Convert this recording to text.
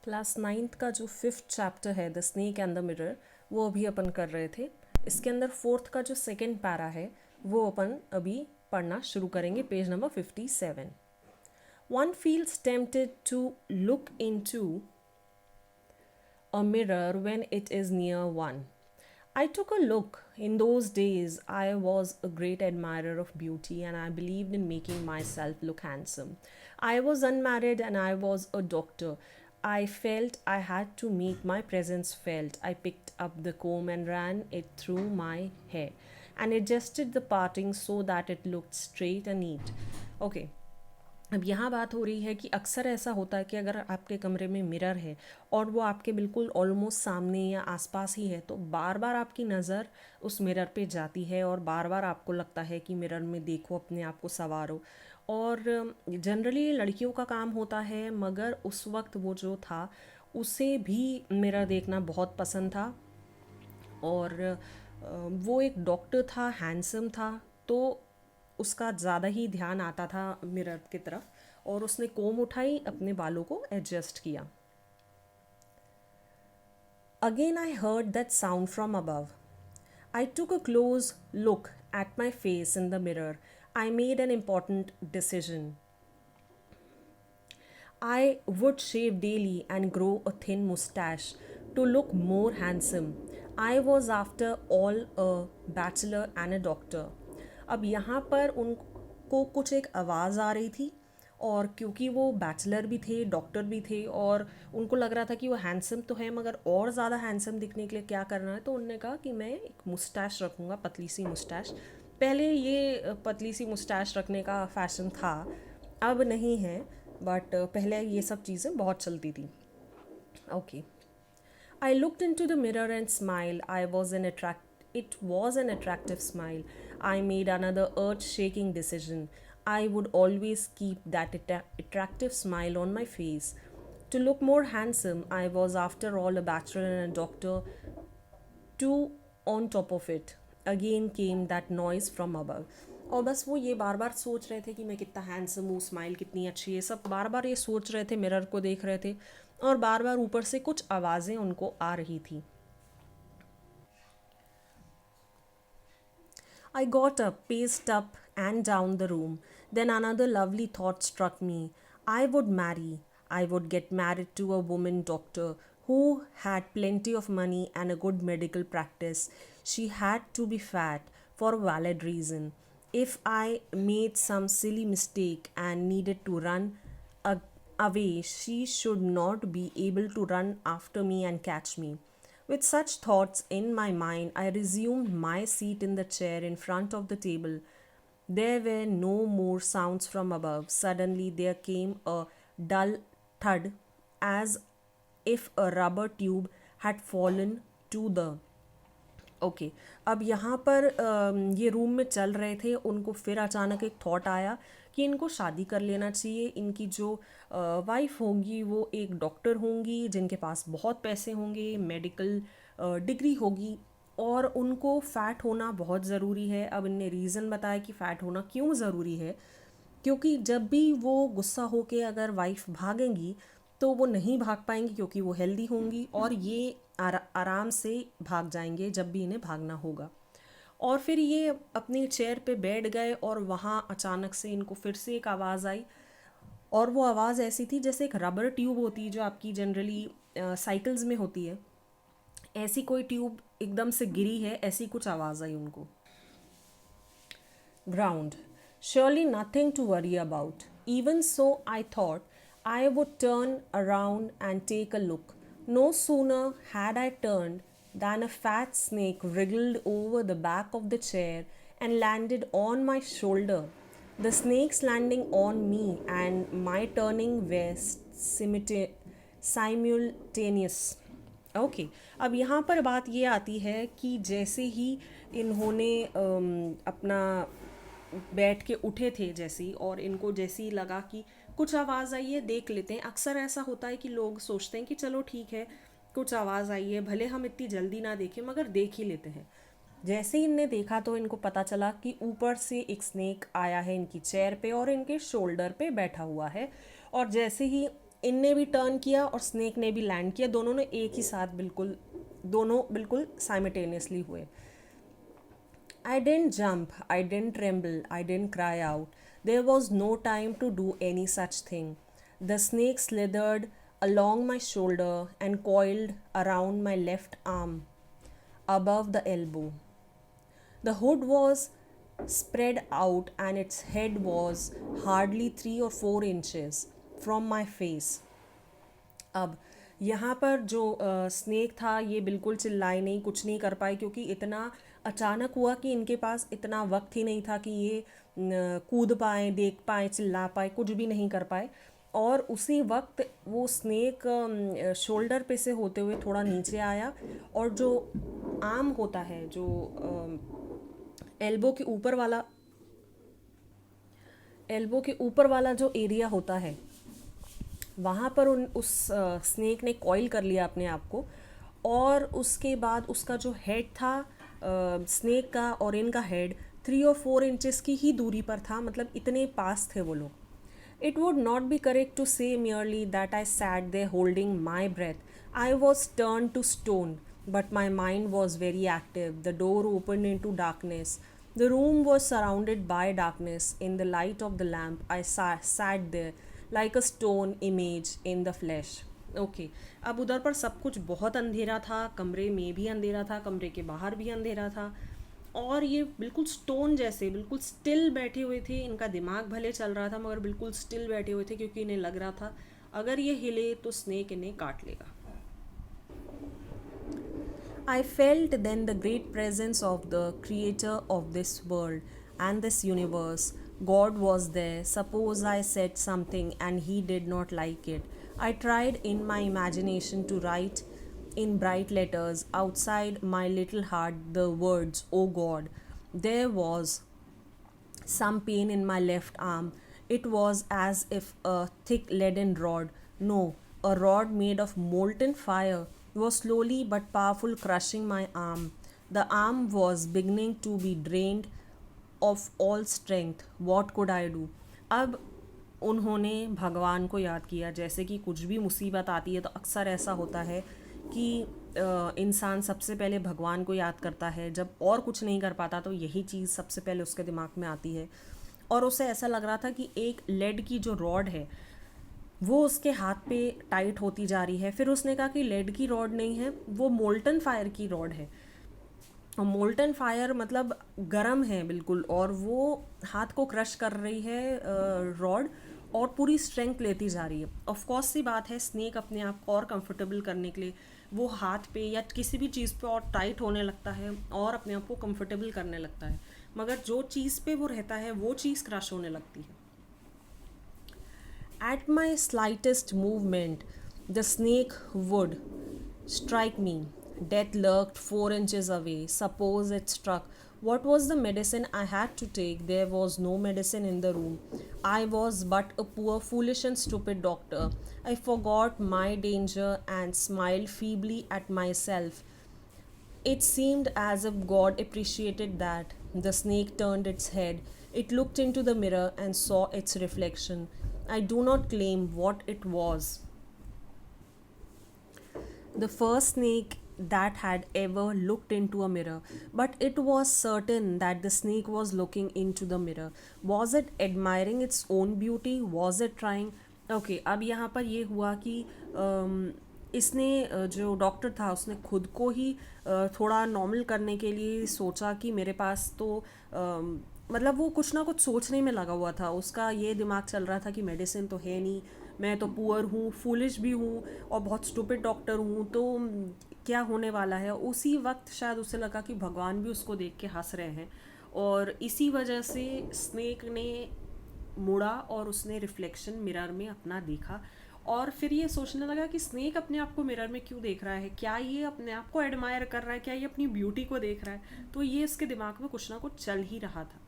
Class 9th का जो 5th chapter है the snake and the mirror वो अभी अपन कर रहे थे. इसके अंदर 4th का जो सेकेंड पैरा है वो अपन अभी पढ़ना शुरू करेंगे. Page number 57. One feels tempted to look into a mirror when it is near one. I took a look. In those days, I was a great admirer of beauty and I believed in making myself look handsome. I was unmarried and I was a doctor. I felt I had to make my presence felt. I picked up the comb and ran it through my hair and adjusted the parting so that it looked straight and neat. Okay. अब यहाँ बात हो रही है कि अक्सर ऐसा होता है कि अगर आपके कमरे में मिरर है और वो आपके बिल्कुल ऑलमोस्ट सामने या आसपास ही है तो बार बार आपकी नज़र उस मिरर पे जाती है और बार बार आपको लगता है कि मिरर में देखो, अपने आप को संवारो. और जनरली लड़कियों का काम होता है, मगर उस वक्त वो जो था उसे भी मिरर देखना बहुत पसंद था. और वो एक डॉक्टर था, हैंडसम था, तो उसका ज़्यादा ही ध्यान आता था मिरर की तरफ और उसने कोम उठाई, अपने बालों को एडजस्ट किया. Again I heard that sound from above. I took a close look at my face in the mirror. I made an important decision. I would shave daily and grow a thin mustache to look more handsome. I was after all a bachelor and a doctor. अब यहाँ पर उनको कुछ एक आवाज़ आ रही थी और क्योंकि वो बैचलर भी थे, डॉक्टर भी थे और उनको लग रहा था कि वो हैंडसम तो है मगर और ज़्यादा हैंडसम दिखने के लिए क्या करना है, तो उन्होंने कहा कि मैं एक मुस्टैश रखूँगा, पतली सी मुस्टैश. पहले ये पतली सी मुस्टैश रखने का फ़ैशन था, अब नहीं है, बट पहले ये सब चीज़ें बहुत चलती थी. Okay. I looked into the mirror and smiled. It was an attractive smile. I made another earth-shaking decision. I would always keep that attractive smile on my face. To look more handsome, I was after all a bachelor and a doctor. Two on top of it, again came that noise from above. और बस वो ये बार बार सोच रहे थे कि मैं कितना हैंडसम हूँ, स्माइल कितनी अच्छी है, सब बार बार ये सोच रहे थे, मिरर को देख रहे थे और बार बार ऊपर से कुछ आवाज़ें उनको आ रही थी. I got up, paced up and down the room. Then another lovely thought struck me. I would marry. I would get married to a woman doctor who had plenty of money and a good medical practice. She had to be fat for a valid reason. If I made some silly mistake and needed to run away, she should not be able to run after me and catch me. With such thoughts in my mind, I resumed my seat in the chair in front of the table. There were no more sounds from above. Suddenly, there came a dull thud as if a rubber tube had fallen to the. Okay. अब यहाँ पर ये room में चल रहे थे, उनको फिर अचानक एक थॉट आया कि इनको शादी कर लेना चाहिए. इनकी जो वाइफ होंगी वो एक डॉक्टर होंगी जिनके पास बहुत पैसे होंगे, मेडिकल डिग्री होगी और उनको फ़ैट होना बहुत ज़रूरी है. अब इनने रीज़न बताया कि फ़ैट होना क्यों ज़रूरी है, क्योंकि जब भी वो गुस्सा होके अगर वाइफ भागेंगी तो वो नहीं भाग पाएंगी क्योंकि वो हेल्दी होंगी और ये आराम से भाग जाएंगे जब भी इन्हें भागना होगा. और फिर ये अपनी चेयर पे बैठ गए और वहाँ अचानक से इनको फिर से एक आवाज़ आई और वो आवाज़ ऐसी थी जैसे एक रबर ट्यूब होती है जो आपकी जनरली साइकिल्स में होती है, ऐसी कोई ट्यूब एकदम से गिरी है, ऐसी कुछ आवाज़ आई उनको. Ground. Surely nothing to worry about. Even so, I thought I would turn around and take a look. No sooner had I turned than a fat snake wriggled over the back of the chair and landed on my shoulder. The snake's landing on me and my turning were simultaneous. Okay. अब यहाँ पर बात ये आती है कि जैसे ही इन्होंने अपना बैठ के उठे थे जैसे ही, और इनको जैसे ही लगा कि कुछ आवाज़ आई है, देख लेते हैं. अक्सर ऐसा होता है कि लोग सोचते हैं कि चलो ठीक है, कुछ आवाज़ आई है, भले हम इतनी जल्दी ना देखें मगर देख ही लेते हैं. जैसे ही इनने देखा तो इनको पता चला कि ऊपर से एक स्नेक आया है इनकी चेयर पे और इनके शोल्डर पे बैठा हुआ है. और जैसे ही इनने भी टर्न किया और स्नेक ने भी लैंड किया, दोनों ने एक ही साथ दोनों बिल्कुल साइमल्टेनियसली हुए. I didn't jump, I didn't tremble, I didn't cry out. There was no time to do any such thing. The snake slithered along my shoulder and coiled around my left arm above the elbow. The hood was spread out and its head was hardly 3 or 4 inches from my face. अब यहाँ पर जो snake था ये बिल्कुल चिल्लाए नहीं, कुछ नहीं कर पाए, क्योंकि इतना अचानक हुआ कि इनके पास इतना वक्त ही नहीं था कि ये कूद पाए, देख पाए, चिल्ला पाए, कुछ भी नहीं कर पाए. और उसी वक्त वो स्नेक शोल्डर पे से होते हुए थोड़ा नीचे आया और जो आर्म होता है, जो एल्बो के ऊपर वाला जो एरिया होता है, वहाँ पर उस स्नेक ने कॉइल कर लिया अपने आप को. और उसके बाद उसका जो हेड था स्नेक का और इनका हेड 3 or 4 इंचेस की ही दूरी पर था, मतलब इतने पास थे वो लोग. It would not be correct to say merely that I sat there holding my breath. I was turned to stone, but my mind was very active. The door opened into darkness. The room was surrounded by darkness. In the light of the lamp, I sat there like a stone image in the flesh. Okay अब उधर पर सब कुछ बहुत अंधेरा था, कमरे में भी अंधेरा था, कमरे के बाहर भी अंधेरा था, और ये बिल्कुल स्टोन जैसे बिल्कुल स्टिल बैठे हुए थे. इनका दिमाग भले चल रहा था मगर बिल्कुल स्टिल बैठे हुए थे, क्योंकि इन्हें लग रहा था अगर ये हिले तो स्नेक इन्हें काट लेगा. I felt then the great presence of the creator of this world and this universe. God was there. Suppose I said something and he did not like it. I tried in my imagination to write in bright letters outside my little heart the words, "Oh God." There was some pain in my left arm. It was as if a thick leaden rod, no, a rod made of molten fire, was slowly but powerful crushing my arm. The arm was beginning to be drained of all strength. What could I do? अब उन्होंने भगवान को याद किया. जैसे कि कुछ भी मुसीबत आती है तो अक्सर ऐसा होता है कि इंसान सबसे पहले भगवान को याद करता है. जब और कुछ नहीं कर पाता तो यही चीज़ सबसे पहले उसके दिमाग में आती है. और उसे ऐसा लग रहा था कि एक लेड की जो रॉड है वो उसके हाथ पे टाइट होती जा रही है. फिर उसने कहा कि लेड की रॉड नहीं है, वो मोल्टन फायर की रॉड है. और मोल्टन फायर मतलब गरम है बिल्कुल, और वो हाथ को क्रश कर रही है रॉड, और पूरी स्ट्रेंथ लेती जा रही है. ऑफ कोर्स सी बात है, स्नेक अपने आप को और कंफर्टेबल करने के लिए वो हाथ पे या किसी भी चीज़ पे और टाइट होने लगता है और अपने आप को कंफर्टेबल करने लगता है, मगर जो चीज़ पे वो रहता है वो चीज़ क्रश होने लगती है. At my slightest movement, the snake would strike me. Death lurked 4 inches away. Suppose it struck. What was the medicine I had to take? There was no medicine in the room. I was but a poor, foolish, and stupid doctor. I forgot my danger and smiled feebly at myself. It seemed as if God appreciated that. The snake turned its head. It looked into the mirror and saw its reflection. I do not claim what it was. The first snake that had ever looked into a mirror, but it was certain that the snake was looking into the mirror. Was it admiring its own beauty? Was it trying? Okay, अब यहाँ पर ये हुआ कि इसने जो doctor था उसने खुद को ही थोड़ा नॉर्मल करने के लिए सोचा कि मेरे पास तो मतलब वो कुछ ना कुछ सोचने में लगा हुआ था. उसका ये दिमाग चल रहा था कि मेडिसिन तो है नहीं, मैं तो पुअर हूँ, फूलिश भी हूँ और बहुत स्टूपिड डॉक्टर हूँ, तो क्या होने वाला है. उसी वक्त शायद उसे लगा कि भगवान भी उसको देख के हंस रहे हैं, और इसी वजह से स्नेक ने मुड़ा और उसने रिफ्लेक्शन मिरर में अपना देखा. और फिर ये सोचने लगा कि स्नेक अपने आप को मिरर में क्यों देख रहा है, क्या ये अपने आप को एडमायर कर रहा है, क्या ये अपनी ब्यूटी को देख रहा है. तो ये इसके दिमाग में कुछ ना कुछ चल ही रहा था.